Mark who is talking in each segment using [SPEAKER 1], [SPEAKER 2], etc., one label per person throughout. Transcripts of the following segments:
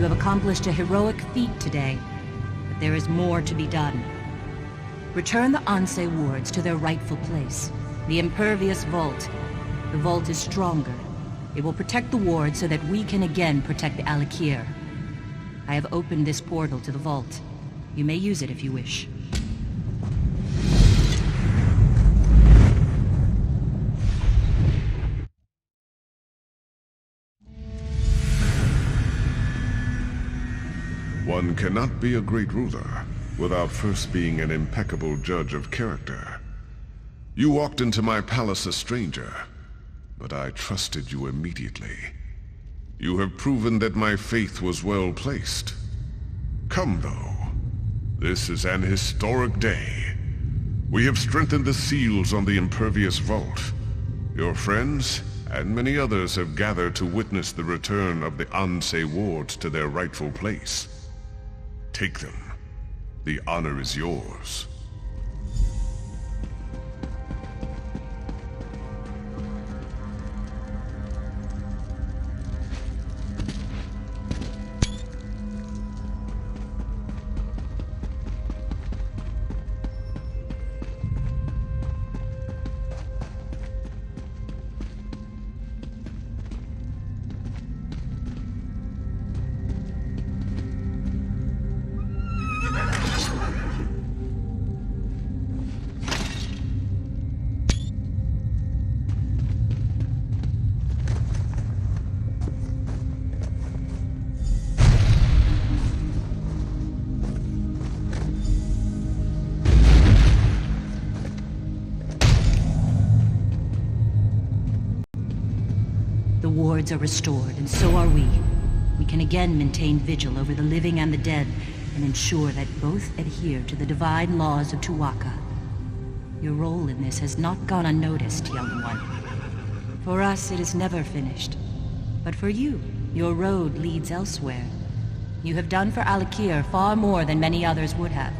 [SPEAKER 1] You have accomplished a heroic feat today, but there is more to be done. Return the Ansei wards to their rightful place, the impervious vault. The vault is stronger. It will protect the ward so that we can again protect the Alik'r. I have opened this portal to the vault. You may use it if you wish.
[SPEAKER 2] One cannot be a great ruler without first being an impeccable judge of character. You walked into my palace a stranger, but I trusted you immediately. You have proven that my faith was well placed. Come, though. This is an historic day. We have strengthened the seals on the impervious vault. Your friends and many others have gathered to witness the return of the Ansei wards to their rightful place. Take them. The honor is yours.
[SPEAKER 1] The wards are restored, and so are we. We can again maintain vigil over the living and the dead, and ensure that both adhere to the divine laws of Tuwaka. Your role in this has not gone unnoticed, young one. For us, it is never finished. But for you, your road leads elsewhere. You have done for Alik'r far more than many others would have.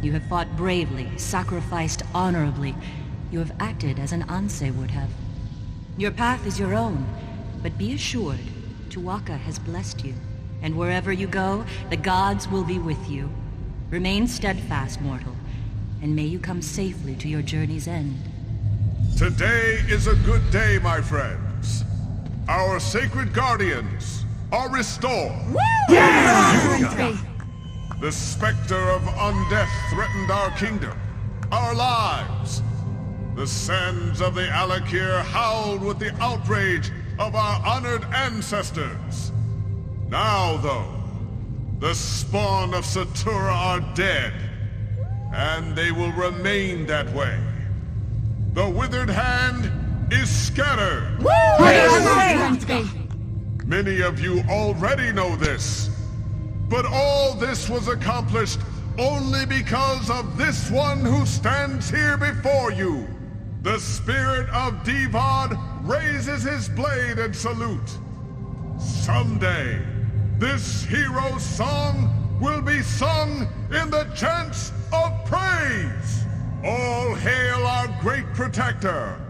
[SPEAKER 1] You have fought bravely, sacrificed honorably. You have acted as an Ansei would have. Your path is your own, but be assured, Tuwaka has blessed you, and wherever you go, the gods will be with you. Remain steadfast, mortal, and may you come safely to your journey's end.
[SPEAKER 2] Today is a good day, my friends. Our sacred guardians are restored.
[SPEAKER 1] Yes!
[SPEAKER 2] The specter of undeath threatened our kingdom, our lives. The sands of the Alik'r howled with the outrage of our honored ancestors. Now, though, the spawn of Satura are dead, and they will remain that way. The withered hand is scattered. Many of you already know this, but all this was accomplished only because of this one who stands here before you. The spirit of Divad raises his blade and salute. Someday, this hero's song will be sung in the chants of praise. All hail our great protector.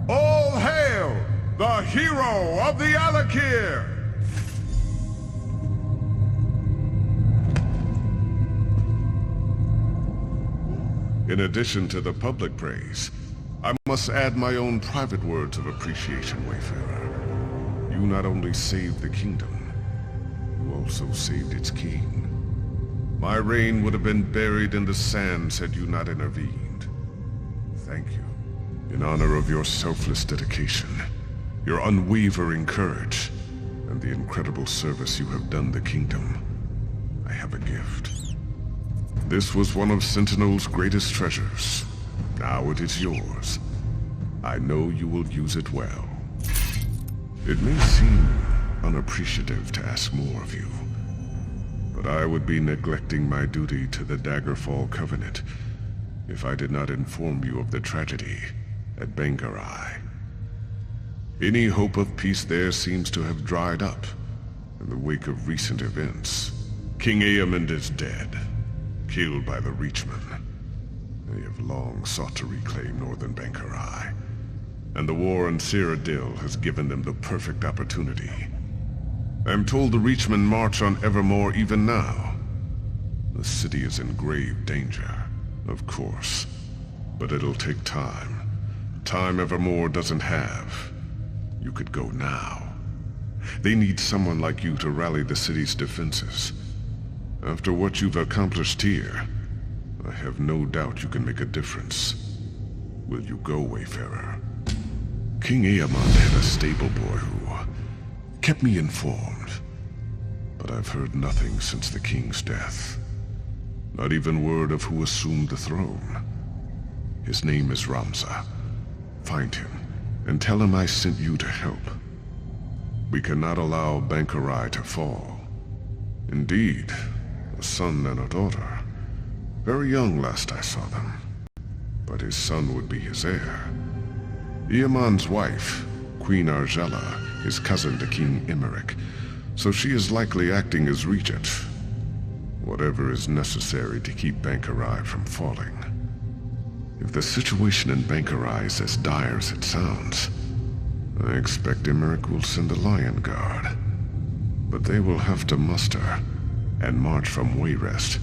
[SPEAKER 2] All hail the hero of the Alik'r. In addition to the public praise, I must add my own private words of appreciation, Wayfarer. You not only saved the kingdom, you also saved its king. My reign would have been buried in the sands had you not intervened. Thank you. In honor of your selfless dedication, your unwavering courage, and the incredible service you have done the kingdom, I have a gift. This was one of Sentinel's greatest treasures. Now it is yours. I know you will use it well. It may seem unappreciative to ask more of you, but I would be neglecting my duty to the Daggerfall Covenant if I did not inform you of the tragedy at Bangarai. Any hope of peace there seems to have dried up in the wake of recent events. King Aemond is dead, killed by the Reachmen. They have long sought to reclaim northern Bangarai, and the war in Cyrodiil has given them the perfect opportunity. I'm told the Reachmen march on Evermore even now. The city is in grave danger, of course. But it'll take time. Time Evermore doesn't have. You could go now. They need someone like you to rally the city's defenses. After what you've accomplished here, I have no doubt you can make a difference. Will you go, Wayfarer? King Aemond had a stable boy who kept me informed. But I've heard nothing since the king's death. Not even word of who assumed the throne. His name is Ramza. Find him, and tell him I sent you to help. We cannot allow Bankarai to fall. Indeed, a son and a daughter. Very young last I saw them. But his son would be his heir. Aemond's wife, Queen Argella, is cousin to King Emmerich, so she is likely acting as regent. Whatever is necessary to keep Bankarai from falling. If the situation in Bankarai is as dire as it sounds, I expect Emmerich will send a Lion Guard. But they will have to muster and march from Wayrest,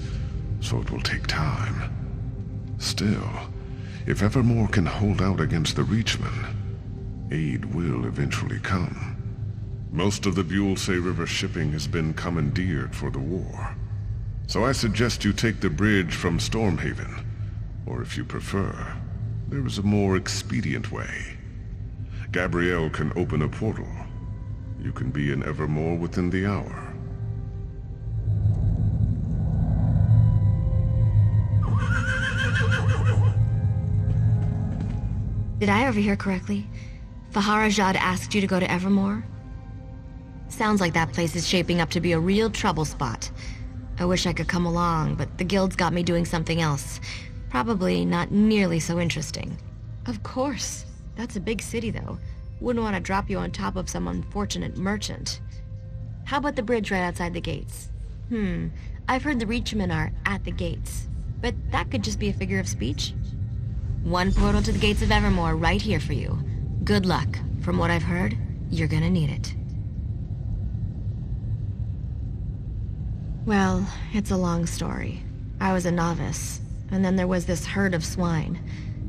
[SPEAKER 2] so it will take time. Still, if Evermore can hold out against the Reachmen, aid will eventually come. Most of the Buellsay River shipping has been commandeered for the war. So I suggest you take the bridge from Stormhaven, or if you prefer, there is a more expedient way. Gabrielle can open a portal. You can be in Evermore within the hour.
[SPEAKER 3] Did I overhear correctly? Faharajad asked you to go to Evermore? Sounds like that place is shaping up to be a real trouble spot. I wish I could come along, but the guild's got me doing something else. Probably not nearly so interesting. Of course. That's a big city, though. Wouldn't want to drop you on top of some unfortunate merchant. How about the bridge right outside the gates? I've heard the Reachmen are at the gates. But that could just be a figure of speech. One portal to the gates of Evermore right here for you. Good luck. From what I've heard, you're gonna need it. Well, it's a long story. I was a novice, and then there was this herd of swine.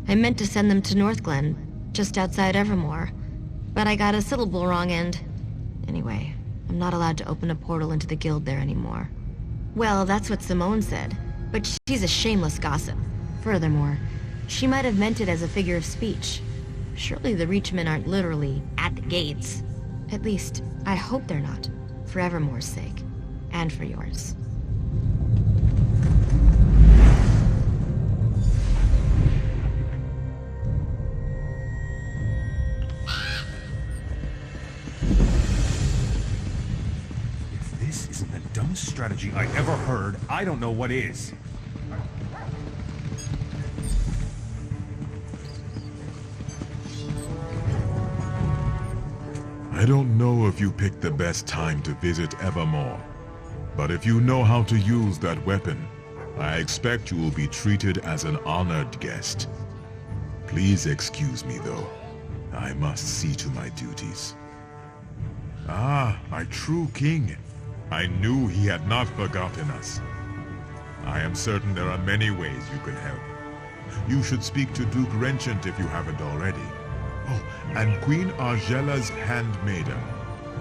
[SPEAKER 3] I meant to send them to Northglen, just outside Evermore, but I got a syllable wrong and... Anyway, I'm not allowed to open a portal into the guild there anymore. Well, that's what Simone said, but she's a shameless gossip. Furthermore, she might have meant it as a figure of speech. Surely the Reachmen aren't literally at the gates. At least, I hope they're not, for Evermore's sake. And for yours.
[SPEAKER 4] If this isn't the dumbest strategy I ever heard, I don't know what is.
[SPEAKER 5] I don't know if you picked the best time to visit Evermore. But if you know how to use that weapon, I expect you will be treated as an honored guest. Please excuse me, though. I must see to my duties. Ah, my true king. I knew he had not forgotten us. I am certain there are many ways you can help. You should speak to Duke Renchant if you haven't already. Oh, and Queen Argella's handmaiden.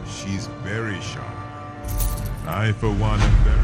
[SPEAKER 5] She's very sharp. I, for one, am very